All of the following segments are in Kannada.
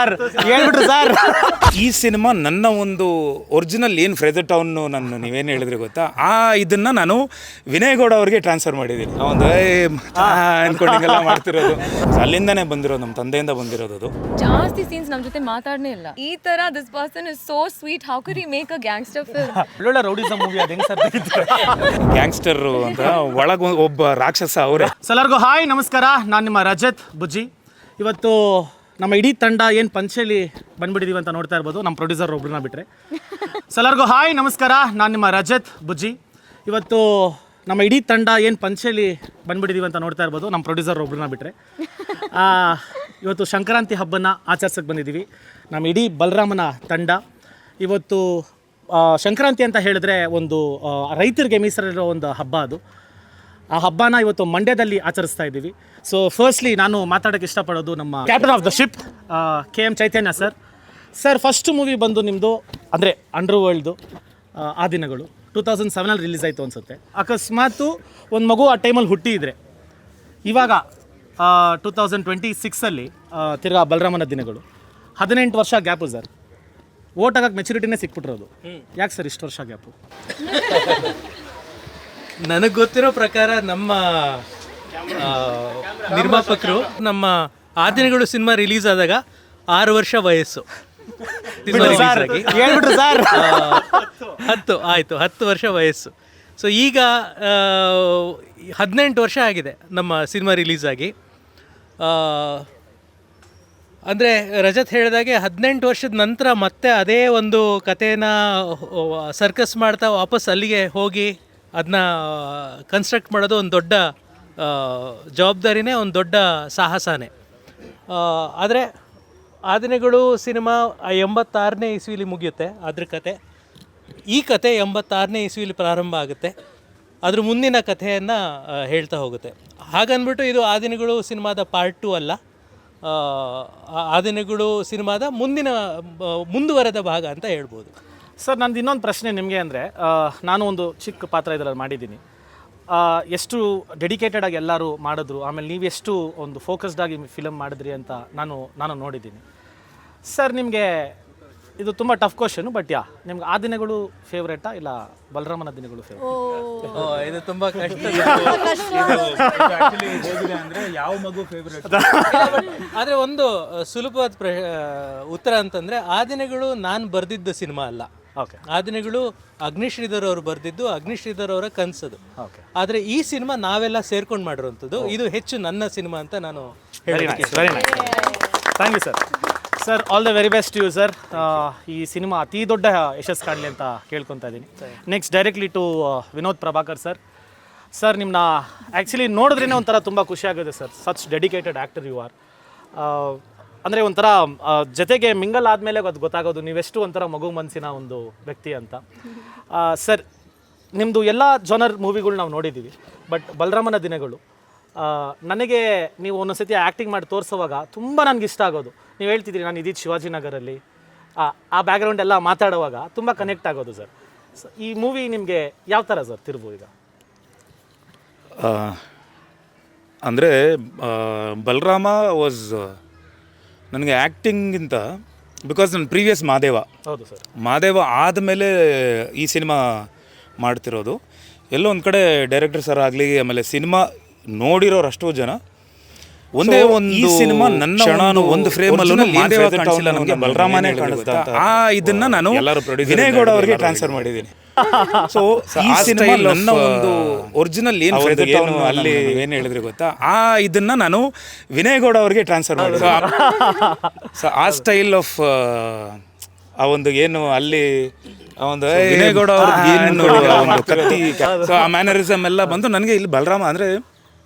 ಸರ್ ಹೇಳ್ಬಿಟ್ರು ಸರ್. ಈ ಸಿನಿಮಾ ನನ್ನ ಒಂದು ಒರಿಜಿನಲ್ ಏನು ಫ್ರೆಜರ್ ಟೌನ್ ನಾನು ನೀವೇನು ಹೇಳಿದ್ರಿ ಗೊತ್ತಾ, ಇದನ್ನು ನಾನು ವಿನಯ್ ಗೌಡ ಅವ್ರಿಗೆ ಟ್ರಾನ್ಸ್ಫರ್ ಮಾಡಿದ್ದೀನಿ. ಒಂದು ಅನ್ಕೊಂಡಿಗೆಲ್ಲ ಮಾಡ್ತಿರೋದು ಅಲ್ಲಿಂದನೇ ಬಂದಿರೋದು, ನಮ್ಮ ತಂದೆಯಿಂದ ಬಂದಿರೋದು. ಅದು ಜಾಸ್ತಿ ಸೀನ್ಸ್ ನಮ್ಮ ಜೊತೆ ಮಾತಾಡನೇ ಇಲ್ಲ. ಈ ತರ this person is so sweet, how could he make a gangster film? ಒಳ್ಳೊಳ್ಳೆ ರೌಡಿಸಮ್ ಮೂವಿ ಅದು ಹೆಂಗ್ ಸರ್ ಗ್ಯಾಂಗ್ಸ್ಟರ್ ಅಂತ ಒಳಗೆ ಒಬ್ಬ ರಾಕ್ಷಸ ಅವರೇ. ಎಲ್ಲರಿಗೂ ಹಾಯ್ ನಮಸ್ಕಾರ, ನಾನು ನಿಮ್ಮ ರಜತ್ ಬುಜ್ಜಿ. ಇವತ್ತು ನಮ್ಮ ಇಡೀ ತಂಡ ಏನು ಪಂಚಲಿ ಬಂದ್ಬಿಟ್ಟಿದೀವಿ ಅಂತ ನೋಡ್ತಾ ಇರ್ಬೋದು, ನಮ್ಮ ಪ್ರೊಡ್ಯೂಸರ್ ಒಬ್ರನ್ನ ಬಿಟ್ಟರೆ. ಎಲ್ಲರಿಗೂ ಹಾಯ್ ನಮಸ್ಕಾರ, ನಾನು ನಿಮ್ಮ ರಜತ್ ಬುಜ್ಜಿ. ಇವತ್ತು ನಮ್ಮ ಇಡೀ ತಂಡ ಏನು ಪಂಚಲಿ ಬಂದ್ಬಿಟ್ಟಿದೀವಿ ಅಂತ ನೋಡ್ತಾ ಇರ್ಬೋದು, ನಮ್ಮ ಪ್ರೊಡ್ಯೂಸರ್ ಒಬ್ರನ್ನ ಬಿಟ್ಟರೆ. ಇವತ್ತು ಸಂಕ್ರಾಂತಿ ಹಬ್ಬನ ಆಚರಿಸಕ್ಕೆ ಬಂದಿದ್ದೀವಿ ನಮ್ಮ ಇಡೀ ಬಲರಾಮನ ತಂಡ. ಇವತ್ತು ಸಂಕ್ರಾಂತಿ ಅಂತ ಹೇಳಿದ್ರೆ ಒಂದು ರೈತರಿಗೆ ಮೀಸಲಿರೋ ಒಂದು ಹಬ್ಬ. ಅದು ಆ ಹಬ್ಬನ ಇವತ್ತು ಮಂಡ್ಯದಲ್ಲಿ ಆಚರಿಸ್ತಾ ಇದ್ದೀವಿ. ಸೊ ಫಸ್ಟ್ಲಿ ನಾನು ಮಾತಾಡೋಕ್ಕೆ ಇಷ್ಟಪಡೋದು ನಮ್ಮ captain of the ship KM Chaitanya sir. Sir first movie ಬಂದು ನಿಮ್ಮದು ಅಂದರೆ ಅಂಡರ್ ವರ್ಲ್ಡ್ದು ಆ ದಿನಗಳು 2007 ರಿಲೀಸ್ ಆಯಿತು ಅನಿಸುತ್ತೆ. ಅಕಸ್ಮಾತು ಒಂದು ಮಗು ಆ ಟೈಮಲ್ಲಿ ಹುಟ್ಟಿದ್ರೆ ಇವಾಗ 2026 ತಿರ್ಗಾ ಬಲರಾಮನ ದಿನಗಳು 18 ವರ್ಷ ಗ್ಯಾಪು ಸರ್. ಓಟ್ ಹಾಕಕ್ಕೆ ಮೆಚುರಿಟಿನೇ ಸಿಕ್ಬಿಟ್ಟಿರೋದು. ಯಾಕೆ ಸರ್ ಇಷ್ಟು ವರ್ಷ ಗ್ಯಾಪು? ನನಗೆ ಗೊತ್ತಿರೋ ಪ್ರಕಾರ ನಮ್ಮ ನಿರ್ಮಾಪಕರು ನಮ್ಮ ಆ ದಿನಗಳು ಸಿನಿಮಾ ರಿಲೀಸ್ ಆದಾಗ 6 ವರ್ಷ ವಯಸ್ಸು. ಹೇಳ್ಬಿಟ್ರು ಸರ್. 10 ವರ್ಷ ವಯಸ್ಸು. ಸೊ ಈಗ 18 ವರ್ಷ ಆಗಿದೆ ನಮ್ಮ ಸಿನಿಮಾ ರಿಲೀಸ್ ಆಗಿ. ಅಂದರೆ ರಜತ್ ಹೇಳಿದಾಗೆ 18 ವರ್ಷದ ನಂತರ ಮತ್ತೆ ಅದೇ ಒಂದು ಕಥೆನ ಸರ್ಕಸ್ ಮಾಡ್ತಾ ವಾಪಸ್ ಅಲ್ಲಿಗೆ ಹೋಗಿ ಅದನ್ನ ಕನ್ಸ್ಟ್ರಕ್ಟ್ ಮಾಡೋದು ಒಂದು ದೊಡ್ಡ ಜವಾಬ್ದಾರಿನೇ, ಒಂದು ದೊಡ್ಡ ಸಾಹಸನೇ. ಆದರೆ ಆ ದಿನಗಳು ಸಿನಿಮಾ 86ನೇ ಇಸ್ವಿಲಿ ಮುಗಿಯುತ್ತೆ ಅದ್ರ ಕತೆ. ಈ ಕತೆ 86ನೇ ಇಸ್ವಿಲಿ ಪ್ರಾರಂಭ ಆಗುತ್ತೆ, ಅದ್ರ ಮುಂದಿನ ಕಥೆಯನ್ನು ಹೇಳ್ತಾ ಹೋಗುತ್ತೆ. ಹಾಗನ್ಬಿಟ್ಟು ಇದು ಆ ದಿನಗಳು ಸಿನಿಮಾದ ಪಾರ್ಟ್ 2 ಅಲ್ಲ, ಆ ದಿನಗಳು ಸಿನಿಮಾದ ಮುಂದುವರೆದ ಭಾಗ ಅಂತ ಹೇಳ್ಬೋದು. ಸರ್ ನಂದು ಇನ್ನೊಂದು ಪ್ರಶ್ನೆ ನಿಮಗೆ ಅಂದರೆ, ನಾನು ಒಂದು ಚಿಕ್ಕ ಪಾತ್ರ ಇದರಲ್ಲಿ ಮಾಡಿದ್ದೀನಿ. ಎಷ್ಟು ಡೆಡಿಕೇಟೆಡ್ ಆಗಿ ಎಲ್ಲರೂ ಮಾಡಿದ್ರು, ಆಮೇಲೆ ನೀವು ಎಷ್ಟು ಒಂದು ಫೋಕಸ್ಡ್ ಆಗಿ ಫಿಲಮ್ ಮಾಡಿದ್ರಿ ಅಂತ ನಾನು ನೋಡಿದ್ದೀನಿ. ಸರ್ ನಿಮಗೆ ಇದು ತುಂಬ ಟಫ್ ಕ್ವಶನು, ಬಟ್ ನಿಮ್ಗೆ ಆ ದಿನಗಳು ಫೇವ್ರೇಟಾ ಇಲ್ಲ ಬಲರಾಮನ ದಿನಗಳು ಫೇವ್ರೇಟ್? ಇದು ತುಂಬ ಕಷ್ಟ. ಅಂದರೆ ಯಾವ ಮಗು ಫೇವ್ರೇಟ್? ಆದರೆ ಒಂದು ಸುಲಭವಾದ ಉತ್ತರ ಅಂತಂದರೆ, ಆ ದಿನಗಳು ನಾನು ಬರೆದಿದ್ದ ಸಿನಿಮಾ ಅಲ್ಲ. ಓಕೆ. ಆ ದಿನಗಳು ಅಗ್ನಿಶ್ರೀಧರ್ ಅವರು ಬರೆದಿದ್ದು, ಅಗ್ನಿಶ್ರೀಧರ್ ಅವರ ಕನಸದು. ಓಕೆ. ಆದರೆ ಈ ಸಿನಿಮಾ ನಾವೆಲ್ಲ ಸೇರ್ಕೊಂಡು ಮಾಡಿರುವಂಥದ್ದು. ಇದು ಹೆಚ್ಚು ನನ್ನ ಸಿನಿಮಾ ಅಂತ ನಾನು very nice. Thank you sir. Sir all the very best you sir. ಈ ಸಿನಿಮಾ ಅತಿ ದೊಡ್ಡ ಯಶಸ್ಸು ಕಾಣಲಿ ಅಂತ ಕೇಳ್ಕೊತಾ ಇದ್ದೀನಿ. Next directly to Vinod Prabhakar sir. Sir ನಿಮ್ಮನ್ನ ಆ್ಯಕ್ಚುಲಿ ನೋಡಿದ್ರೇ ಒಂಥರ ತುಂಬ ಖುಷಿ ಆಗುತ್ತೆ sir. Such dedicated actor you are. ಅಂದರೆ ಒಂಥರ ಜೊತೆಗೆ ಮಿಂಗಲ್ ಆದಮೇಲೆ ಅದು ಗೊತ್ತಾಗೋದು ನೀವೆಷ್ಟು ಒಂಥರ ಮಗು ಮನಸ್ಸಿನ ಒಂದು ವ್ಯಕ್ತಿ ಅಂತ. ಸರ್ ನಿಮ್ಮದು ಎಲ್ಲ ಜಾನರ್ ಮೂವಿಗಳು ನಾವು ನೋಡಿದ್ದೀವಿ, ಬಟ್ ಬಲರಾಮನ ದಿನಗಳು ನನಗೆ ನೀವು ಒಂದೊಂದು ಸತಿ ಆ್ಯಕ್ಟಿಂಗ್ ಮಾಡಿ ತೋರಿಸುವಾಗ ತುಂಬ ನನಗೆ ಇಷ್ಟ ಆಗೋದು. ನೀವು ಹೇಳ್ತಿದ್ದೀರಿ ನಾನು ಇದ್ದಿದ್ದು ಶಿವಾಜಿನಗರಲ್ಲಿ, ಆ ಬ್ಯಾಕ್ಗ್ರೌಂಡ್ ಎಲ್ಲ ಮಾತಾಡುವಾಗ ತುಂಬ ಕನೆಕ್ಟ್ ಆಗೋದು ಸರ್. ಈ ಮೂವಿ ನಿಮಗೆ ಯಾವ ಥರ ಸರ್ ತಿರುವು ಈಗ? ಅಂದರೆ ಬಲರಾಮ ವಾಸ್ ನನಗೆ ಆ್ಯಕ್ಟಿಂಗಿಂತ, ಬಿಕಾಸ್ ನನ್ನ ಪ್ರೀವಿಯಸ್ ಮಾದೇವ. ಹೌದು ಸರ್. ಮಾದೇವ ಆದಮೇಲೆ ಈ ಸಿನಿಮಾ ಮಾಡ್ತಿರೋದು. ಎಲ್ಲೋ ಒಂದು ಕಡೆ ಡೈರೆಕ್ಟರ್ ಸರ್ ಆಗಲಿ, ಆಮೇಲೆ ಸಿನಿಮಾ ನೋಡಿರೋರು ಅಷ್ಟೋ ಜನ ಒಂದೇ ಒಂದು ಸಿನಿಮಾ ನನ್ನ ಒಂದು ಫ್ರೇಮ್ ಅಲ್ಲೂ ಮಾದೇವ ಕಾಣಿಸಿಲ್ಲ, ನನಗೆ ಬಲರಾಮನೇ ಕಾಣಿಸ್ತಾ. ಇದನ್ನ ನಾನು ವಿನಯ್ ಗೌಡ ಅವರಿಗೆ ಟ್ರಾನ್ಸ್ಫರ್ ಮಾಡಿದ್ದೀನಿ. ಸೊ ಈ ಸಿನಿಮಾ ನನ್ನ ಒಂದು ಒರಿಜಿನಲ್ ಏನು ಅಲ್ಲಿ ಏನು ಹೇಳಿದ್ರಿ ಗೊತ್ತಾ, ಇದನ್ನ ನಾನು ವಿನಯ್ ಗೌಡ ಅವರಿಗೆ ಟ್ರಾನ್ಸ್ಫರ್ ಮಾಡಿದ್ದೆ. ಸೊ ಆ ಸ್ಟೈಲ್ ಆಫ್ ಆ ಒಂದು ಏನು ಅಲ್ಲಿ ಒಂದು ವಿನಯ್ ಗೌಡ ಅವ್ರಿಗೆ ಏನು ಕತ್ತಿ, ಸೊ ಆ ಮ್ಯಾನರಿಸಮ್ ಎಲ್ಲ ಬಂದು ನನಗೆ ಇಲ್ಲಿ ಬಲರಾಮ ಅಂದರೆ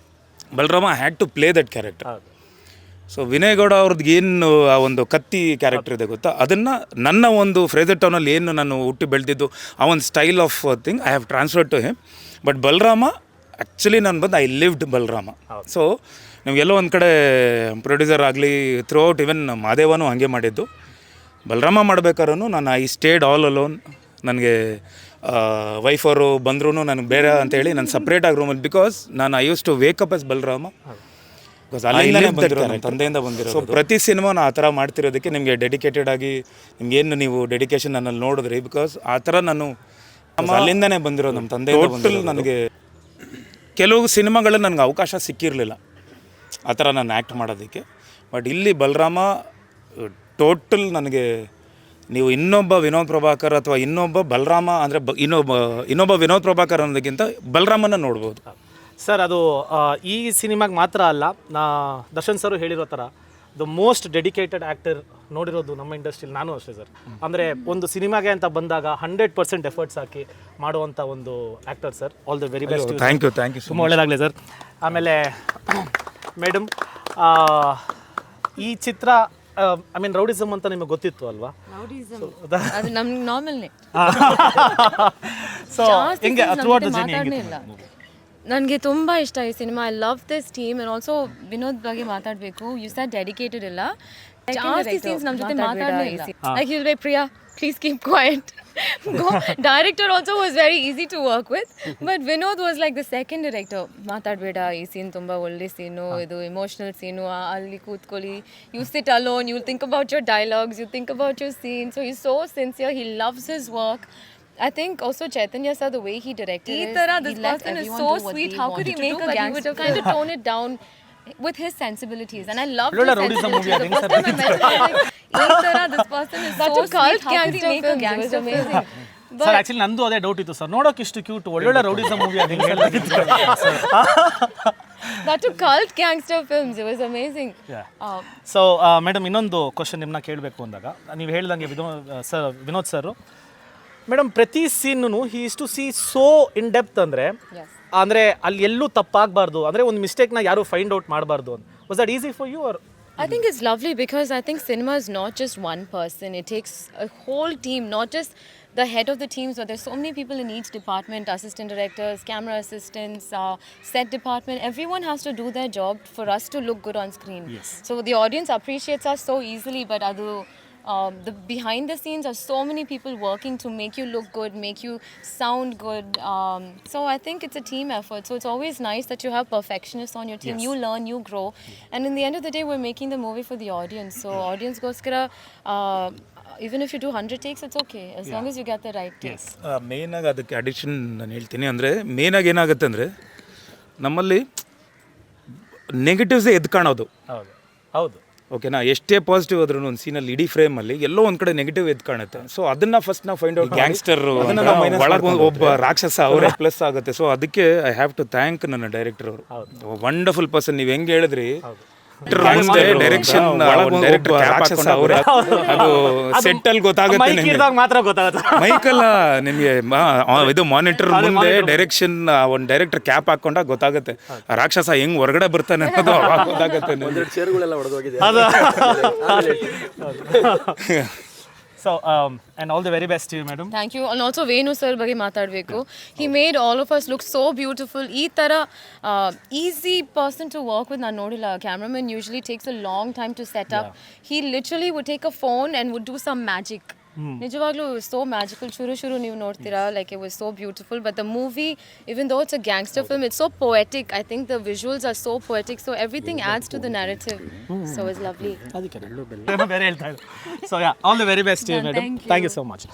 Balarama had to play that character. So Vinay Gowda ಅವ್ರದ್ದು ಏನು ಆ ಒಂದು ಕತ್ತಿ ಕ್ಯಾರೆಕ್ಟರ್ ಇದೆ ಗೊತ್ತಾ, ಅದನ್ನು ನನ್ನ ಒಂದು ಫ್ರೇಜರ್ ಟೌನಲ್ಲಿ ಏನು ನಾನು ಹುಟ್ಟಿ ಬೆಳೆದಿದ್ದು ಆ ಒಂದು style of thing I have transferred to him. But Balarama actually ನಾನು ಬಂದು ಐ ಲಿವ್ಡ್ ಬಲರಾಮ. ಸೊ ನಿಮಗೆಲ್ಲೋ ಒಂದು ಕಡೆ ಪ್ರೊಡ್ಯೂಸರ್ ಆಗಲಿ ಥ್ರೂ ಔಟ್, ಇವನ್ ಮಾದೇವನೂ ಹಾಗೆ ಮಾಡಿದ್ದು. ಬಲರಾಮ ಮಾಡ್ಬೇಕಾದ್ರೂ ನಾನು ಐ ಸ್ಟೇಡ್ ಆಲ್ ಅಲೋನ್. ನನಗೆ ವೈಫ್ ಅವರು ಬಂದ್ರೂ ನನಗೆ ಬೇರೆ ಅಂತೇಳಿ ನಾನು ಸಪ್ರೇಟಾಗಿ ರೂಮಲ್ಲಿ, ಬಿಕಾಸ್ ನಾನು I use to wake up as Balarama because ಅಲ್ಲಿಂದನೇ ಬಂದಿರೋ ನಮ್ಮ ತಂದೆಯಿಂದ ಬಂದಿರೋ. ಸೊ ಪ್ರತಿ ಸಿನಿಮಾನ ಆ ಥರ ಮಾಡ್ತಿರೋದಕ್ಕೆ ನಿಮಗೆ ಡೆಡಿಕೇಟೆಡ್ ಆಗಿ ನಿಮ್ಗೇನು ನೀವು ಡೆಡಿಕೇಶನ್ ನನ್ನಲ್ಲಿ ನೋಡಿದ್ರಿ, ಬಿಕಾಸ್ ಆ ಥರ ನಾನು ಅಲ್ಲಿಂದನೇ ಬಂದಿರೋ ನಮ್ಮ ತಂದೆ. ಟೋಟಲ್ ನನಗೆ ಕೆಲವು ಸಿನಿಮಾಗಳು ನನಗೆ ಅವಕಾಶ ಸಿಕ್ಕಿರಲಿಲ್ಲ ಆ ಥರ ನಾನು ಆ್ಯಕ್ಟ್ ಮಾಡೋದಕ್ಕೆ. ಬಟ್ ಇಲ್ಲಿ ಬಲರಾಮ ಟೋಟಲ್ ನನಗೆ ನೀವು ಇನ್ನೊಬ್ಬ ವಿನೋದ್ ಪ್ರಭಾಕರ್ ಅಥವಾ ಇನ್ನೊಬ್ಬ ಬಲರಾಮ ಅಂದರೆ ಇನ್ನೊಬ್ಬ ವಿನೋದ್ ಪ್ರಭಾಕರ್ ಅನ್ನೋದಕ್ಕಿಂತ ಬಲರಾಮನ ನೋಡ್ಬೋದು ಸರ್. ಅದು ಈ ಸಿನಿಮಾಗೆ ಮಾತ್ರ ಅಲ್ಲ, ದರ್ಶನ್ ಸರ್ ಹೇಳಿರೋ ಥರ ದ ಮೋಸ್ಟ್ ಡೆಡಿಕೇಟೆಡ್ ಆ್ಯಕ್ಟರ್ ನೋಡಿರೋದು ನಮ್ಮ ಇಂಡಸ್ಟ್ರಿಲಿ ನಾನು ಅಷ್ಟೇ ಸರ್. ಅಂದರೆ ಒಂದು ಸಿನಿಮಾಗೆ ಅಂತ ಬಂದಾಗ 100% ಎಫರ್ಟ್ಸ್ ಹಾಕಿ ಮಾಡುವಂಥ ಒಂದು actor sir. All the very best. Thank you ತುಂಬ ಒಳ್ಳೆಯದಾಗಲಿ ಸರ್. ಆಮೇಲೆ ಮೇಡಮ್, ಈ ಚಿತ್ರ ಐ ಮೀನ್ ರೌಡಿಸಮ್ ಅಂತ ನಿಮಗೆ ಗೊತ್ತಿತ್ತು ಅಲ್ವಾ? ಅದು ನಮ್ಗೆ ನಾರ್ಮಲ್ನೇ. ಸೊ ಹೆಂಗೆ ಥ್ರೂಔಟ್ ದ ಜರ್ನಿ? ನನಗೆ ತುಂಬ ಇಷ್ಟ ಈ cinema. I love this team. And also Vinod ಬಗ್ಗೆ ಮಾತಾಡಬೇಕು. ಯು ಸರ್ ಡೆಡಿಕೇಟೆಡ್ ಇಲ್ಲ, ಜಾಸ್ತಿ ಸೀನ್ಸ್ ನಮ್ಮ ಜೊತೆ ಮಾತಾಡಲೇ ಇಲ್ಲ. Like you like Priya please keep quiet. Director also was very easy to work with, but Vinod was like the second director. ಮಾತಾಡಬೇಡ, ಈ ಸೀನ್ ತುಂಬ ಒಳ್ಳೆ ಸೀನು, ಇದು ಇಮೋಷನಲ್ ಸೀನು, ಅಲ್ಲಿ ಕೂತ್ಕೊಳ್ಳಿ, you sit alone, you think about your dialogues, you think about your scene. So he's so sincere, he loves his work. I think also Chaitanya sir, the way he directed it, this person is so sweet. How could he make a gangster kind of tone it down with his sensibilities? And I love his sensibilities. The first time I met him, like, this person is so sweet. How could he make a gangster? Amazing. Sir actually ನಂದು ಅದೇ ಡೌಟ್ ಇತ್ತು ಸರ್, ನೋಡೋಕೆ ಇಷ್ಟು ಕ್ಯೂಟ್ ಒಳ್ಳೊಳ್ಳೆ ರೌಡಿಸಮ್ ಮೂವಿ ಅದು That to cult gangster films, it was amazing. So madam, ಇನ್ನೊಂದು ಕ್ವಶನ್ ನಿಮ್ಮನ್ನ ಕೇಳಬೇಕು ಅಂದಾಗ ನೀವು ಹೇಳ್ದಂಗೆ ವಿನೋದ್ ಸರ್ ಮೇಡಮ್ ಪ್ರತಿ scene he is to see so in depth. ಅಂದರೆ ಅಲ್ಲಿ ಎಲ್ಲೂ ತಪ್ಪಾಗಬಾರ್ದು, ಅಂದರೆ ಒಂದು ಮಿಸ್ಟೇಕ್ನ ಯಾರು ಫೈಂಡ್ ಔಟ್ ಮಾಡಬಾರ್ದು ಅಂತ. Was that easy for you? Or I think it's lovely because I think cinema is not just one person. It takes a whole team, not just the head of the teams, but there's so many people in each department, assistant directors, camera assistants, set department. Everyone has to do their job for us to look good on screen. Yes. So the audience appreciates us so easily, but the behind the scenes are so many people working to make you look good, make you sound good. So I think it's a team effort. So it's always nice that you have perfectionists on your team. Yes. You learn, you grow. And in the end of the day, we're making the movie for the audience. So audience goskara, even if you do 100 takes, it's okay. As long as you get the right takes. ಮೇಯ್ನಾಗಿ ಅದಕ್ಕೆ ಅಡಿಷನ್ ನಾನು ಹೇಳ್ತೀನಿ. ಅಂದರೆ ಮೇಯ್ನಾಗಿ ಏನಾಗುತ್ತೆ ಅಂದರೆ ನಮ್ಮಲ್ಲಿ ನೆಗೆಟಿವ್ಸೇ ಎದ್ದು ಕಾಣೋದು. ಹೌದು ಓಕೆನಾ, ಎಷ್ಟೇ ಪಾಸಿಟಿವ್ ಆದ್ರೂ ಒಂದು ಸೀನಲ್ಲಿ ಇಡೀ ಫ್ರೇಮಲ್ಲಿ ಎಲ್ಲೋ ಒಂದು ಕಡೆ ನೆಗೆಟಿವ್ ಎದ್ದು ಕಾಣುತ್ತೆ. ಸೊ ಅದನ್ನ ಫಸ್ಟ್ ನಾವು ಫೈಂಡ್ ಔಟ್, ಗ್ಯಾಂಗ್ಸ್ಟರ್ ಒಳಗೆ ಒಬ್ಬ ರಾಕ್ಷಸ ಅವರೇ ಪ್ಲಸ್ ಆಗುತ್ತೆ. ಸೊ ಅದಕ್ಕೆ ಐ ಹ್ಯಾವ್ ಟು ಥ್ಯಾಂಕ್ ನನ್ನ ಡೈರೆಕ್ಟರ್ ಅವರು. Wonderful person. ನೀವು ಹೆಂಗೆ ಹೇಳಿದ್ರಿ, ಡೈರೆಕ್ಷನ್ ಡೈರೆಕ್ಟರ್ ರಾಕ್ಷಸ ಅವರೇ, ಅದು ಸೆಟ್ ಅಲ್ಲಿ ಗೊತ್ತಾಗುತ್ತೆ, ಮಾತ್ರ ಗೊತ್ತಾಗುತ್ತೆ. ಮೈಕಲ್ಲ ನಿಮಗೆ ಇದು ಮಾನಿಟರ್ ಮುಂದೆ ಡೈರೆಕ್ಷನ್ ಒಂದು ಡೈರೆಕ್ಟರ್ ಕ್ಯಾಪ್ ಹಾಕೊಂಡಾಗ ಗೊತ್ತಾಗುತ್ತೆ ರಾಕ್ಷಸ ಹೆಂಗ್ ಹೊರಗಡೆ ಬರ್ತಾನೆ ಅನ್ನೋದು ಅವಾಗ ಗೊತ್ತಾಗುತ್ತೆ. So and all the very best to you, madam. Thank you. And also Venu sir ಬಗ್ಗೆ ಮಾತಾಡಬೇಕು. He made all of us look so beautiful. ಈ ತರ easy person to work with ನಾನು ನೋಡಿಲ್ಲ. Cameraman usually takes a long time to set up. He literally would take a phone and would do some magic. ನಿಜವಾಗ್ಲೂ so magical. ಶುರು ನೀವು ನೋಡ್ತೀರಾ, like it was so beautiful. But the movie, even though it's a gangster film, it's so poetic. I think the visuals are so poetic, so everything adds to the narrative. So it's lovely. So yeah, all the very best to you, madam. Thank you. Thank you so much.